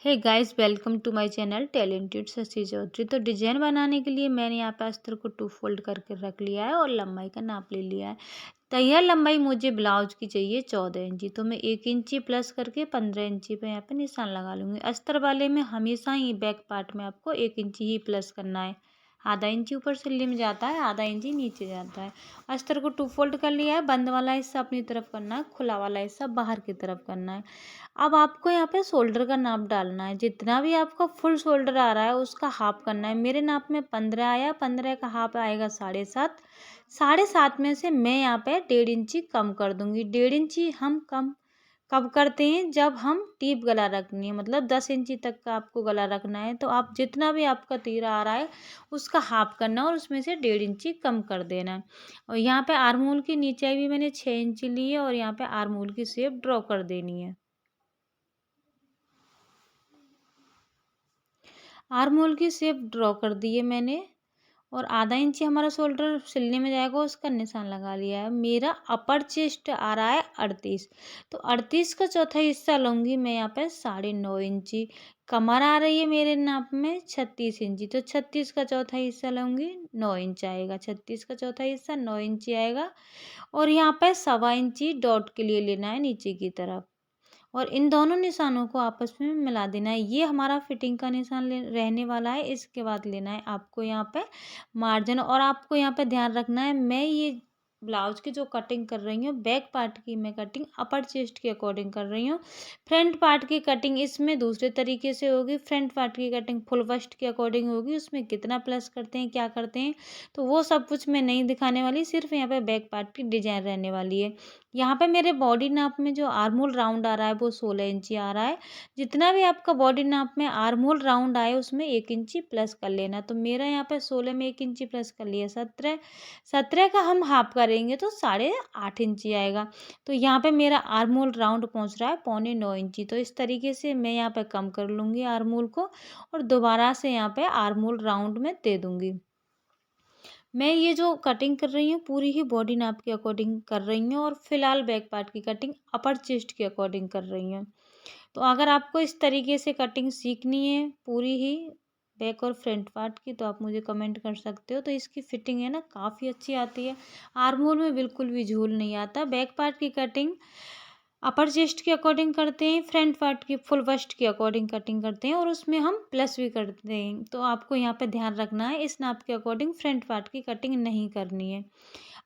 Hey guys, welcome to my channel talented Shashi Chaudhary. तो design बनाने के लिए मैंने यहाँ पे अस्तर को 2 फोल्ड करके रख लिया है और लंबाई का नाप ले लिया है। तैयार लंबाई मुझे ब्लाउज की चाहिए 14 इंची, तो मैं 1 इंची प्लस करके 15 इंची पे यहाँ पे निशान लगा लूँगी। अस्तर वाले में हमेशा ही बैक पार्ट में आपको 1 इंची ही प्लस करना है। आधा इंची ऊपर सिल्ली में जाता है, आधा इंची नीचे जाता है। अस्तर को 2 फोल्ड कर लिया है। बंद वाला हिस्सा अपनी तरफ करना है, खुला वाला हिस्सा बाहर की तरफ करना है। अब आपको यहाँ पे शोल्डर का नाप डालना है। जितना भी आपका फुल शोल्डर आ रहा है उसका हाफ करना है। मेरे नाप में 15 आया, 15 का हाफ आएगा 7.5। 7.5 में से मैं यहाँ पे 1.5 इंची कम कर दूंगी। 1.5 इंची हम कम कब करते हैं? जब हम टीप गला रखनी है, मतलब 10 इंची तक का आपको गला रखना है। तो आप जितना भी आपका तीरा आ रहा है उसका हाफ करना है और उसमें से 1.5 इंची कम कर देना है। और यहाँ पे आर्महोल की नीचे भी मैंने 6 इंची ली है और यहाँ पे आर्महोल की शेप ड्रॉ कर देनी है। आर्म होल की शेप ड्रॉ कर दी है मैंने और आधा इंची हमारा शोल्डर सिलने में जाएगा, उसका निशान लगा लिया है। मेरा अपर चेस्ट आ रहा है 38, तो 38 का चौथा हिस्सा लूँगी मैं यहाँ पे 9.5 इंची। कमर आ रही है मेरे नाप में 36 इंची, तो 36 का चौथा हिस्सा लूँगी 9 इंच आएगा। 36 का चौथा हिस्सा 9 इंची आएगा और यहाँ पे 1.25 इंची डॉट के लिए लेना है नीचे की तरफ और इन दोनों निशानों को आपस में मिला देना है। ये हमारा फिटिंग का निशान रहने वाला है। इसके बाद लेना है आपको यहाँ पे मार्जिन और आपको यहाँ पे ध्यान रखना है, मैं ये ब्लाउज की जो कटिंग कर रही हूँ बैक पार्ट की मैं कटिंग अपर चेस्ट के अकॉर्डिंग कर रही हूँ। फ्रंट पार्ट की कटिंग इसमें दूसरे तरीके से होगी। फ्रंट पार्ट की कटिंग फुल बस्ट के अकॉर्डिंग होगी। उसमें कितना प्लस करते हैं, क्या करते हैं, तो वो सब कुछ मैं नहीं दिखाने वाली। सिर्फ यहाँ पे बैक पार्ट की डिजाइन रहने वाली है। यहाँ पे मेरे बॉडी नाप में जो आर्महोल राउंड आ रहा है वो 16 इंची आ रहा है। जितना भी आपका बॉडी नाप में आर्महोल राउंड आए उसमें 1 इंची प्लस कर लेना। तो मेरा यहाँ पे 16 में 1 इंची प्लस कर लिया 17। 17 का हम हाफ करेंगे तो 8.5 इंची आएगा। तो यहाँ पे मेरा आर्महोल राउंड पहुँच रहा है 9.25 इंची। तो इस तरीके से मैं यहाँ पे कम कर लूँगी आर्महोल को और दोबारा से यहाँ पे आर्महोल राउंड में दे दूँगी। मैं ये जो कटिंग कर रही हूँ पूरी ही बॉडी नाप के अकॉर्डिंग कर रही हूँ और फिलहाल बैक पार्ट की कटिंग अपर चेस्ट के अकॉर्डिंग कर रही हूँ। तो अगर आपको इस तरीके से कटिंग सीखनी है पूरी ही बैक और फ्रंट पार्ट की तो आप मुझे कमेंट कर सकते हो। तो इसकी फिटिंग है ना काफ़ी अच्छी आती है। आर्महोल में बिल्कुल भी झूल नहीं आता। बैक पार्ट की कटिंग अपर चेस्ट के अकॉर्डिंग करते हैं, फ्रंट पार्ट की फुल बस्ट के अकॉर्डिंग कटिंग करते हैं और उसमें हम प्लस भी करते हैं। तो आपको यहाँ पे ध्यान रखना है, इस नाप के अकॉर्डिंग फ्रंट पार्ट की कटिंग नहीं करनी है।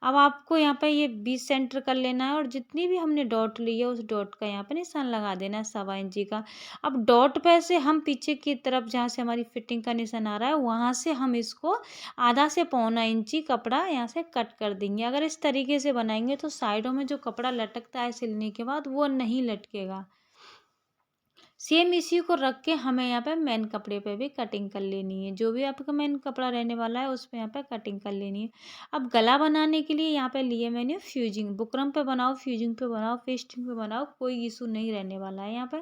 अब आपको यहाँ पे ये 20 सेंटर कर लेना है और जितनी भी हमने डॉट ली है उस डॉट का यहाँ पे निशान लगा देना है 1.25 इंची का। अब डॉट पे से हम पीछे की तरफ जहाँ से हमारी फिटिंग का निशान आ रहा है वहाँ से हम इसको आधा से 1.25 इंची कपड़ा यहाँ से कट कर देंगे। अगर इस तरीके से बनाएंगे तो साइडों में जो कपड़ा लटकता है सिलने के बाद वो नहीं लटकेगा। सेम इसी को रख के हमें यहाँ पे मेन कपड़े पे भी कटिंग कर लेनी है। जो भी आपका मेन कपड़ा रहने वाला है उस पे यहाँ पे कटिंग कर लेनी है। अब गला बनाने के लिए यहाँ पे लिए मैंने फ्यूजिंग। बुकरम पे बनाओ, फ्यूजिंग पे बनाओ, फेस्टिंग पे बनाओ, कोई इशू नहीं रहने वाला है। यहाँ पे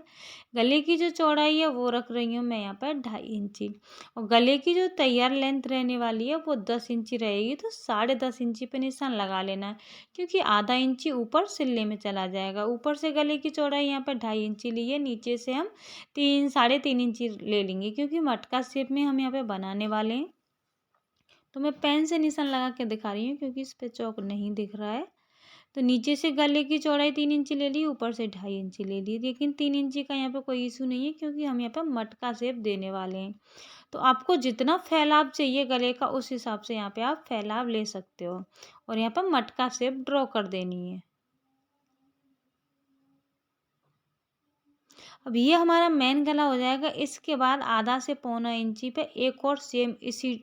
गले की जो चौड़ाई है वो रख रही हूँ मैं यहाँ पे 2.5 इंची और गले की जो तैयार लेंथ रहने वाली है वो 10 इंची रहेगी। तो 10.5 इंची पे निशान लगा लेना है क्योंकि आधा इंची ऊपर सिलने में चला जाएगा। ऊपर से गले की चौड़ाई यहाँ पे 2.5 इंची ली है, नीचे से हम 3-3.5 इंची ले लेंगे क्योंकि मटका शेप में हम यहाँ पे बनाने वाले हैं। तो मैं पेन से निशान लगा के दिखा रही हूँ क्योंकि इस पे चौक नहीं दिख रहा है। तो नीचे से गले की चौड़ाई 3 इंची ले ली, ऊपर से 2.5 इंची ले ली, लेकिन 3 इंची का यहाँ पे कोई इशू नहीं है क्योंकि हम यहाँ पे मटका शेप देने वाले हैं। तो आपको जितना फैलाव चाहिए गले का उस हिसाब से यहाँ पे आप फैलाव ले सकते हो और यहाँ पर मटका शेप ड्रॉ कर देनी है। अब ये हमारा मेन गला हो जाएगा। इसके बाद आधा से 1.25 इंची पे एक और सेम इसी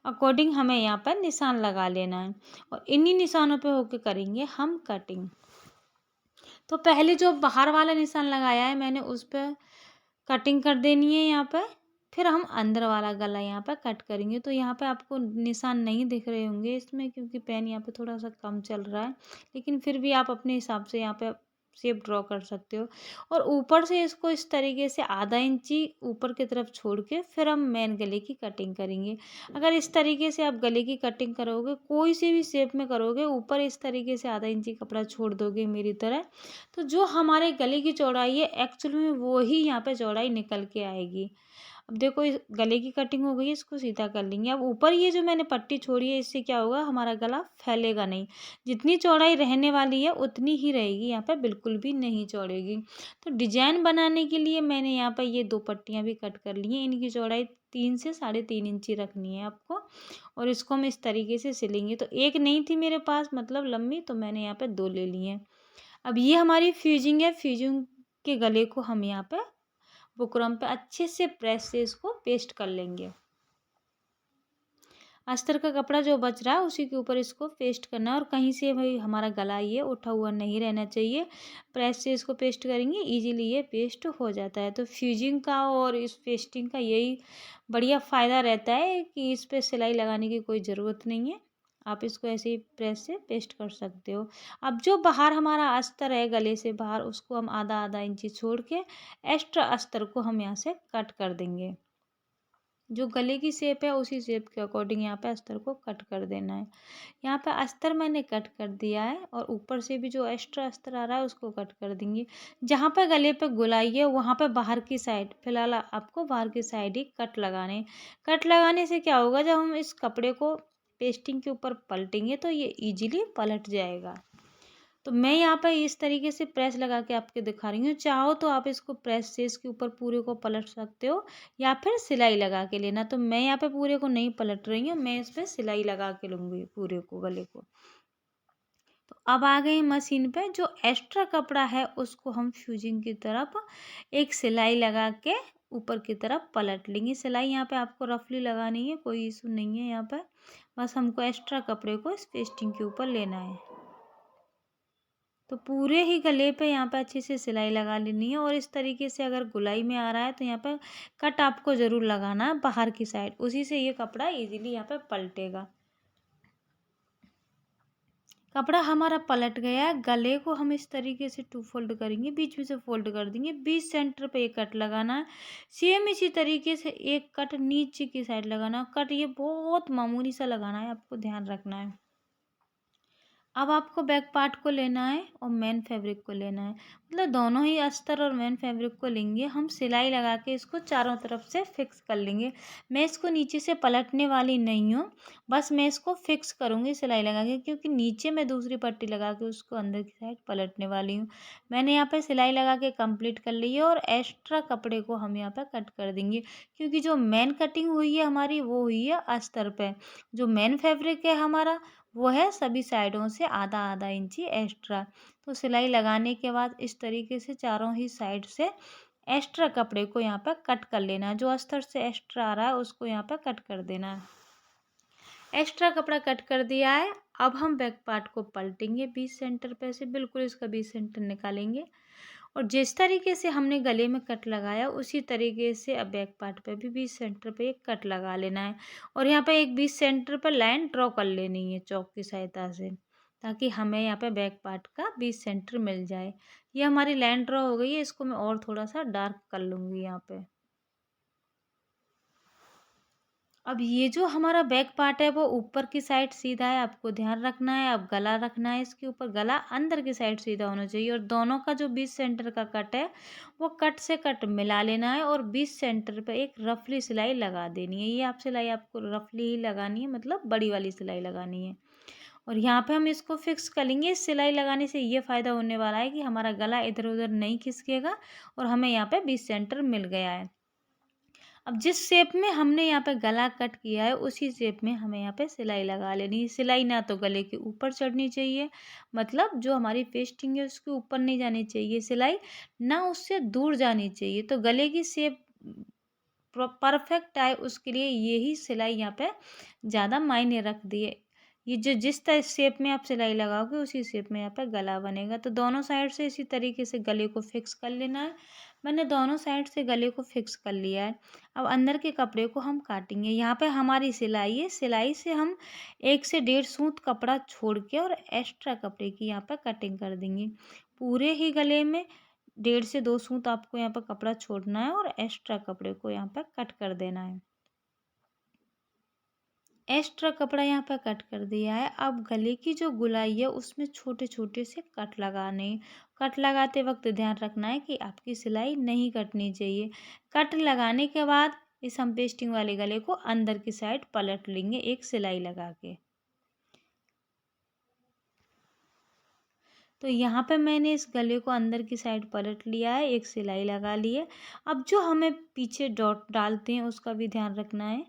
अकॉर्डिंग हमें यहाँ पर निशान लगा लेना है और इन्हीं निशानों पे होके करेंगे हम कटिंग। तो पहले जो बाहर वाला निशान लगाया है मैंने उस पर कटिंग कर देनी है यहाँ पे। फिर हम अंदर वाला गला यहाँ पे कट करेंगे। तो यहाँ पे आपको निशान नहीं दिख रहे होंगे इसमें क्योंकि पेन यहाँ पे थोड़ा सा कम चल रहा है, लेकिन फिर भी आप अपने हिसाब से यहाँ पे शेप ड्रॉ कर सकते हो। और ऊपर से इसको इस तरीके से आधा इंची ऊपर की तरफ छोड़ के फिर हम मेन गले की कटिंग करेंगे। अगर इस तरीके से आप गले की कटिंग करोगे, कोई सी भी शेप में करोगे, ऊपर इस तरीके से आधा इंची कपड़ा छोड़ दोगे मेरी तरह, तो जो हमारे गले की चौड़ाई है एक्चुअल में वो ही यहाँ पे चौड़ाई निकल के आएगी। अब देखो इस गले की कटिंग हो गई है, इसको सीधा कर लेंगे। अब ऊपर ये जो मैंने पट्टी छोड़ी है, इससे क्या होगा, हमारा गला फैलेगा नहीं। जितनी चौड़ाई रहने वाली है उतनी ही रहेगी, यहाँ पे बिल्कुल भी नहीं चौड़ेगी। तो डिजाइन बनाने के लिए मैंने यहाँ पर ये 2 पट्टियाँ भी कट कर ली हैं। इनकी चौड़ाई 3 से 3.5 इंची रखनी है आपको, और इसको हम इस तरीके से सिलेंगे। तो एक नहीं थी मेरे पास मतलब लंबी, तो मैंने यहाँ पे 2 ले ली हैं। अब ये हमारी फ्यूजिंग है। फ्यूजिंग के गले को हम यहाँ पे बुकरम पे अच्छे से प्रेस से इसको पेस्ट कर लेंगे। अस्तर का कपड़ा जो बच रहा है उसी के ऊपर इसको पेस्ट करना है, और कहीं से भाई हमारा गला ये उठा हुआ नहीं रहना चाहिए। प्रेस से इसको पेस्ट करेंगे, इजीली ये पेस्ट हो जाता है। तो फ्यूजिंग का और इस पेस्टिंग का यही बढ़िया फ़ायदा रहता है कि इस पर सिलाई लगाने की कोई ज़रूरत नहीं है। आप इसको ऐसे ही प्रेस से पेस्ट कर सकते हो। अब जो बाहर हमारा अस्तर है गले से बाहर, उसको हम आधा आधा इंची छोड़ के एक्स्ट्रा अस्तर को हम यहाँ से कट कर देंगे। जो गले की शेप है उसी शेप के अकॉर्डिंग यहाँ पे अस्तर को कट कर देना है। यहाँ पे अस्तर मैंने कट कर दिया है, और ऊपर से भी जो एक्स्ट्रा अस्तर आ रहा है उसको कट कर देंगे। जहाँ पे गले पे गोलाई है वहाँ पे बाहर की साइड, फिलहाल आपको बाहर की साइड ही कट लगाने हैं। कट लगाने से क्या होगा, जब हम इस कपड़े को पेस्टिंग के ऊपर पलटेंगे तो ये ईजिली पलट जाएगा। तो मैं यहाँ पर इस तरीके से प्रेस लगा के आपके दिखा रही हूँ। चाहो तो आप इसको प्रेस से इसके ऊपर पूरे को पलट सकते हो, या फिर सिलाई लगा के लेना। तो मैं यहाँ पे पूरे को नहीं पलट रही हूँ, मैं इस पर सिलाई लगा के लूँगी पूरे को, गले को। तो अब आ गई मशीन पे। जो एक्स्ट्रा कपड़ा है उसको हम फ्यूजिंग की तरफ एक सिलाई लगा के ऊपर की तरफ पलट लेंगे। सिलाई यहाँ पे आपको रफली लगानी है, कोई इशू नहीं है यहाँ पर। बस हमको एक्स्ट्रा कपड़े को इस पेस्टिंग के ऊपर लेना है। तो पूरे ही गले पे यहाँ पे अच्छे से सिलाई लगा लेनी है, और इस तरीके से अगर गुलाई में आ रहा है तो यहाँ पे कट आपको ज़रूर लगाना है बाहर की साइड, उसी से ये कपड़ा इजीली यहाँ पे पलटेगा। कपड़ा हमारा पलट गया है। गले को हम इस तरीके से 2 फोल्ड करेंगे, बीच में से फोल्ड कर देंगे, बीच सेंटर पे एक कट लगाना है। सेम इसी तरीके से एक कट नीचे की साइड लगाना है। कट ये बहुत मामूली सा लगाना है, आपको ध्यान रखना है। अब आपको बैक पार्ट को लेना है और मेन फैब्रिक को लेना है, मतलब दोनों ही अस्तर और मेन फैब्रिक को लेंगे। हम सिलाई लगा के इसको चारों तरफ से फिक्स कर लेंगे। मैं इसको नीचे से पलटने वाली नहीं हूँ, बस मैं इसको फिक्स करूँगी सिलाई लगा के, क्योंकि नीचे मैं दूसरी पट्टी लगा के उसको अंदर की साइड पलटने वाली हूँ। मैंने यहाँ पे सिलाई लगा के कंप्लीट कर ली है, और एक्स्ट्रा कपड़े को हम यहाँ पे कट कर देंगे, क्योंकि जो मेन कटिंग हुई है हमारी वो हुई है अस्तर पे। जो मेन फैब्रिक है हमारा वो है सभी साइडों से आधा आधा इंची एक्स्ट्रा। तो सिलाई लगाने के बाद इस तरीके से चारों ही साइड से एक्स्ट्रा कपड़े को यहाँ पर कट कर लेना है। जो अस्तर से एक्स्ट्रा आ रहा है उसको यहाँ पर कट कर देना है। एक्स्ट्रा कपड़ा कट कर दिया है। अब हम बैक पार्ट को पलटेंगे 20 सेंटर पे से, बिल्कुल इसका 20 सेंटर निकालेंगे, और जिस तरीके से हमने गले में कट लगाया उसी तरीके से अब बैक पार्ट पे भी 20 सेंटर पे एक कट लगा लेना है, और यहाँ पे एक 20 सेंटर पर लाइन ड्रॉ कर लेनी है चौक की सहायता से, ताकि हमें यहाँ पे बैक पार्ट का 20 सेंटर मिल जाए। ये हमारी लाइन ड्रॉ हो गई है, इसको मैं और थोड़ा सा डार्क कर लूँगी यहाँ पे। अब ये जो हमारा बैक पार्ट है वो ऊपर की साइड सीधा है, आपको ध्यान रखना है। अब गला रखना है इसके ऊपर, गला अंदर की साइड सीधा होना चाहिए, और दोनों का जो 20 सेंटर का कट है वो कट से कट मिला लेना है, और 20 सेंटर पे एक रफली सिलाई लगा देनी है। ये आप सिलाई आपको रफली ही लगानी है, मतलब बड़ी वाली सिलाई लगानी है। और यहाँ पे हम इसको फिक्स कर लेंगे। इस सिलाई लगाने से ये फ़ायदा होने वाला है कि हमारा गला इधर उधर नहीं खिसकेगा, और हमें यहाँ पे 20 सेंटर मिल गया है। अब जिस शेप में हमने यहाँ पे गला कट किया है उसी शेप में हमें यहाँ पे सिलाई लगा लेनी है। सिलाई ना तो गले के ऊपर चढ़नी चाहिए, मतलब जो हमारी पेस्टिंग है उसके ऊपर नहीं जानी चाहिए सिलाई, ना उससे दूर जानी चाहिए। तो गले की शेप परफेक्ट आए उसके लिए यही सिलाई यहाँ पे ज़्यादा मायने रख दिए। ये जो जिस तरह शेप में आप सिलाई लगाओगे उसी शेप में यहाँ पे गला बनेगा। तो दोनों साइड से इसी तरीके से गले को फिक्स कर लेना है। मैंने दोनों साइड से गले को फिक्स कर लिया है। अब अंदर के कपड़े को हम काटेंगे। यहाँ पे हमारी सिलाई है, सिलाई से हम 1 से 1.5 सूत कपड़ा छोड़ के और एक्स्ट्रा कपड़े की यहाँ पे कटिंग कर देंगे। पूरे ही गले में 1.5 से 2 सूत आपको यहाँ पर कपड़ा छोड़ना है और एक्स्ट्रा कपड़े को यहाँ पर कट कर देना है। एक्स्ट्रा कपड़ा यहाँ पर कट कर दिया है। अब गले की जो गुलाई है उसमें छोटे छोटे से कट लगाने हैं। कट लगाते वक्त ध्यान रखना है कि आपकी सिलाई नहीं कटनी चाहिए। कट लगाने के बाद इस हम पेस्टिंग वाले गले को अंदर की साइड पलट लेंगे एक सिलाई लगा के। तो यहाँ पे मैंने इस गले को अंदर की साइड पलट लिया है, एक सिलाई लगा ली है। अब जो हमें पीछे डॉट डालते हैं उसका भी ध्यान रखना है।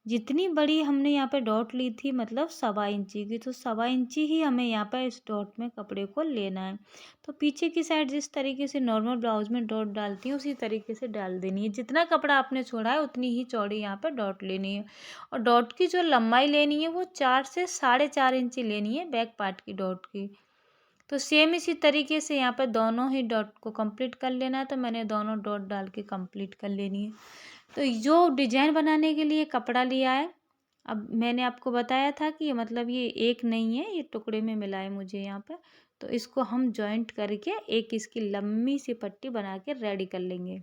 जितनी बड़ी हमने यहाँ पे डॉट ली थी मतलब 1.25 इंची की, तो 1.25 इंची ही हमें यहाँ पे इस डॉट में कपड़े को लेना है। तो पीछे की साइड जिस तरीके से नॉर्मल ब्लाउज में डॉट डालती हैं उसी तरीके से डाल देनी है। जितना कपड़ा आपने छोड़ा है उतनी ही चौड़ी यहाँ पे डॉट लेनी है। और डॉट की जो लंबाई लेनी है वो 4 से 4.5 इंची लेनी है बैक पार्ट की डॉट की। तो सेम इसी तरीके से यहाँ पर दोनों ही डॉट को कंप्लीट कर लेना है। तो मैंने दोनों डॉट डाल के कंप्लीट कर लेनी है। तो जो डिजाइन बनाने के लिए कपड़ा लिया है, अब मैंने आपको बताया था कि मतलब ये एक नहीं है, ये टुकड़े में मिला है मुझे यहाँ पे। तो इसको हम जॉइंट करके एक इसकी लंबी सी पट्टी बना के रेडी कर लेंगे।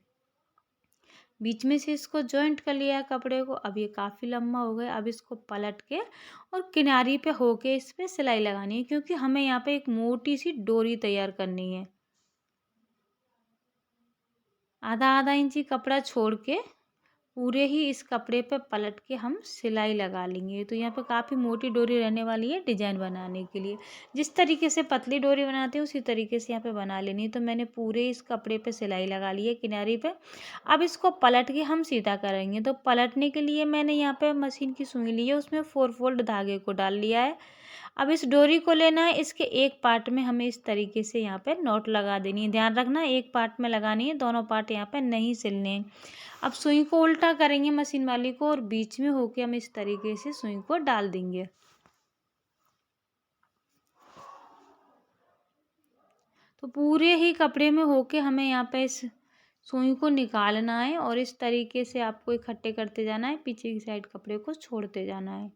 बीच में से इसको जॉइंट कर लिया है कपड़े को। अब ये काफ़ी लंबा हो गया। अब इसको पलट के और किनारी पे होके इस पे सिलाई लगानी है, क्योंकि हमें यहाँ पे एक मोटी सी डोरी तैयार करनी है। आधा आधा इंची कपड़ा छोड़ के पूरे ही इस कपड़े पे पलट के हम सिलाई लगा लेंगे। तो यहाँ पे काफ़ी मोटी डोरी रहने वाली है डिजाइन बनाने के लिए। जिस तरीके से पतली डोरी बनाते हैं उसी तरीके से यहाँ पे बना लेनी है। तो मैंने पूरे इस कपड़े पे सिलाई लगा ली है किनारी पे। अब इसको पलट के हम सीधा करेंगे। तो पलटने के लिए मैंने यहाँ पे मशीन की सुई ली है, उसमें 4 फोल्ड धागे को डाल लिया है। अब इस डोरी को लेना है, इसके एक पार्ट में हमें इस तरीके से यहाँ पे नॉट लगा देनी है। ध्यान रखना एक पार्ट में लगानी है, दोनों पार्ट यहाँ पे नहीं सिलने हैं। अब सुई को उल्टा करेंगे मशीन वाली को और बीच में होके हम इस तरीके से सुई को डाल देंगे। तो पूरे ही कपड़े में होके हमें यहाँ पे इस सुई को निकालना है और इस तरीके से आपको इकट्ठे करते जाना है, पीछे की साइड कपड़े को छोड़ते जाना है।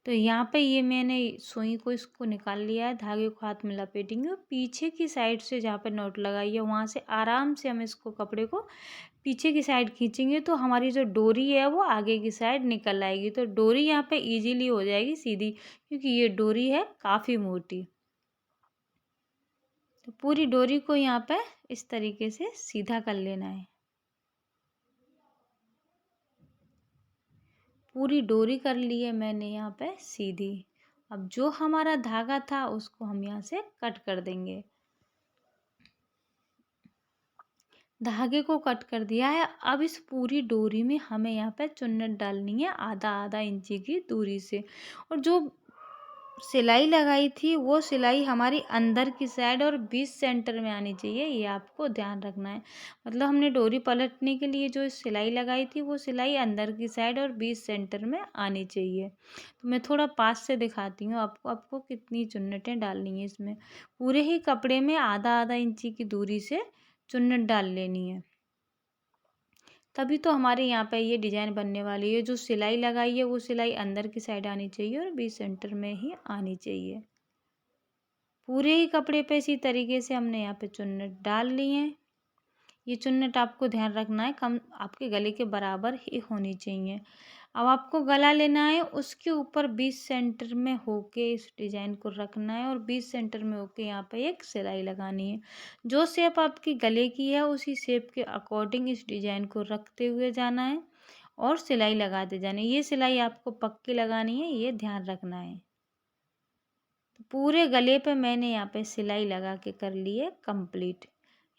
तो यहाँ पे ये मैंने सुई को इसको निकाल लिया है, धागे को हाथ में लपेटेंगे और पीछे की साइड से जहाँ पे नॉट लगाई है वहाँ से आराम से हम इसको कपड़े को पीछे की साइड खींचेंगे तो हमारी जो डोरी है वो आगे की साइड निकल आएगी। तो डोरी यहाँ पे इजीली हो जाएगी सीधी, क्योंकि ये डोरी है काफ़ी मोटी। तो पूरी डोरी को यहाँ पे इस तरीके से सीधा कर लेना है। पूरी डोरी कर ली है मैंने यहाँ पे सीधी। अब जो हमारा धागा था उसको हम यहाँ से कट कर देंगे। धागे को कट कर दिया है। अब इस पूरी डोरी में हमें यहाँ पे चुन्नट डालनी है आधा आधा इंची की दूरी से। और जो सिलाई लगाई थी वो सिलाई हमारी अंदर की साइड और बीच सेंटर में आनी चाहिए, ये आपको ध्यान रखना है। मतलब हमने डोरी पलटने के लिए जो सिलाई लगाई थी वो सिलाई अंदर की साइड और बीच सेंटर में आनी चाहिए। तो मैं थोड़ा पास से दिखाती हूँ आपको कितनी चुन्नटें डालनी है इसमें। पूरे ही कपड़े में आधा आधा इंची की दूरी से चुन्नट डाल लेनी है, तभी तो हमारे यहाँ पे ये डिज़ाइन बनने वाली है। जो सिलाई लगाई है वो सिलाई अंदर की साइड आनी चाहिए और बीच सेंटर में ही आनी चाहिए। पूरे ही कपड़े पे इसी तरीके से हमने यहाँ पे चुन्नट डाल ली है। ये चुन्नट आपको ध्यान रखना है कम आपके गले के बराबर ही होनी चाहिए। अब आपको गला लेना है, उसके ऊपर बीच सेंटर में होके इस डिज़ाइन को रखना है और बीच सेंटर में होके यहाँ पे एक सिलाई लगानी है। जो शेप आपकी गले की है उसी शेप के अकॉर्डिंग इस डिज़ाइन को रखते हुए जाना है और सिलाई लगाते जाना है। ये सिलाई आपको पक्की लगानी है, ये ध्यान रखना है। तो पूरे गले पे मैंने यहाँ पे सिलाई लगा के कर ली है कंप्लीट।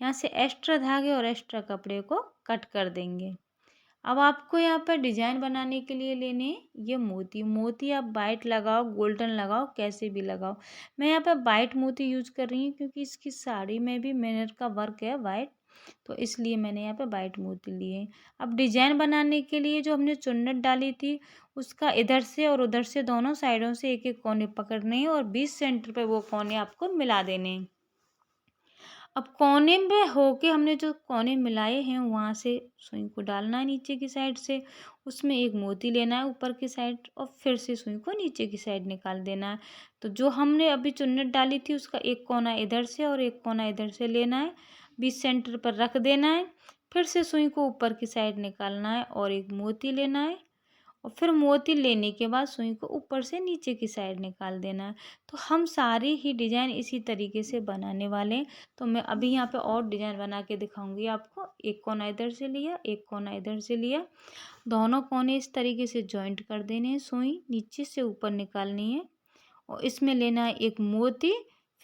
यहाँ से एक्स्ट्रा धागे और एक्स्ट्रा कपड़े को कट कर देंगे। अब आपको यहाँ पर डिजाइन बनाने के लिए लेने ये मोती। मोती आप वाइट लगाओ, गोल्डन लगाओ, कैसे भी लगाओ। मैं यहाँ पर वाइट मोती यूज कर रही हूँ क्योंकि इसकी साड़ी में भी मिरर का वर्क है वाइट, तो इसलिए मैंने यहाँ पे वाइट मोती लिए। अब डिजाइन बनाने के लिए जो हमने चुन्नट डाली थी उसका इधर से और उधर से दोनों साइडों से एक एक कोने पकड़ने हैं और बीच सेंटर पे वो कोने आपको मिला देने हैं। अब कोने में होके हमने जो कोने मिलाए हैं वहाँ से सुई को डालना है नीचे की साइड से, उसमें एक मोती लेना है ऊपर की साइड और फिर से सुई को नीचे की साइड निकाल देना है। तो जो हमने अभी चुन्नट डाली थी उसका एक कोना इधर से और एक कोना इधर से लेना है, बीच सेंटर पर रख देना है, फिर से सुई को ऊपर की साइड निकालना है और एक मोती लेना है और फिर मोती लेने के बाद सुई को ऊपर से नीचे की साइड निकाल देना है। तो हम सारी ही डिज़ाइन इसी तरीके से बनाने वाले हैं। तो मैं अभी यहाँ पे और डिज़ाइन बना के दिखाऊंगी आपको। एक कोना इधर से लिया, एक कोना इधर से लिया, दोनों कोने इस तरीके से जॉइंट कर देने हैं, सुई नीचे से ऊपर निकालनी है और इसमें लेना है एक मोती,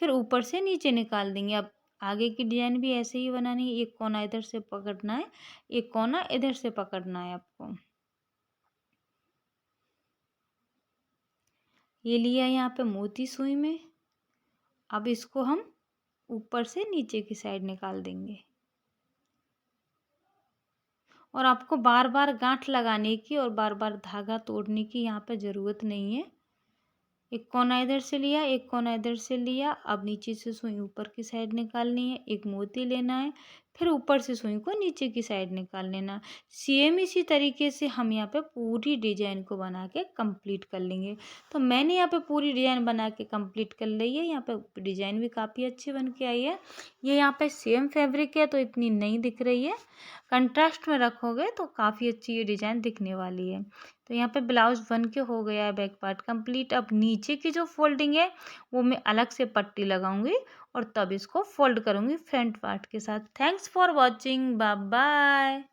फिर ऊपर से नीचे निकाल देंगे। अब आगे की डिज़ाइन भी ऐसे ही बनानी है, एक कोना इधर से पकड़ना है, एक कोना इधर से पकड़ना है आपको। ये लिया यहाँ पे मोती सुई में। अब इसको हम ऊपर से नीचे की साइड निकाल देंगे और आपको बार बार गांठ लगाने की और बार बार धागा तोड़ने की यहाँ पे ज़रूरत नहीं है। एक कोना इधर से लिया, एक कोना इधर से लिया, अब नीचे से सुई ऊपर की साइड निकालनी है, एक मोती लेना है, फिर ऊपर से सुई को नीचे की साइड निकाल लेना। सेम इसी तरीके से हम यहाँ पे पूरी डिजाइन को बना के कंप्लीट कर लेंगे। तो मैंने यहाँ पे पूरी डिजाइन बना के कंप्लीट कर ली है। यहाँ पे डिजाइन भी काफ़ी अच्छी बन के आई है। ये यहाँ पे सेम फैब्रिक है तो इतनी नहीं दिख रही है, कंट्रास्ट में रखोगे तो काफ़ी अच्छी ये डिजाइन दिखने वाली है। तो यहाँ पे ब्लाउज बन के हो गया है बैक पार्ट कंप्लीट। अब नीचे की जो फोल्डिंग है वो मैं अलग से पट्टी लगाऊंगी और तब इसको फोल्ड करूंगी फ्रंट पार्ट के साथ। Thanks for watching, bye bye.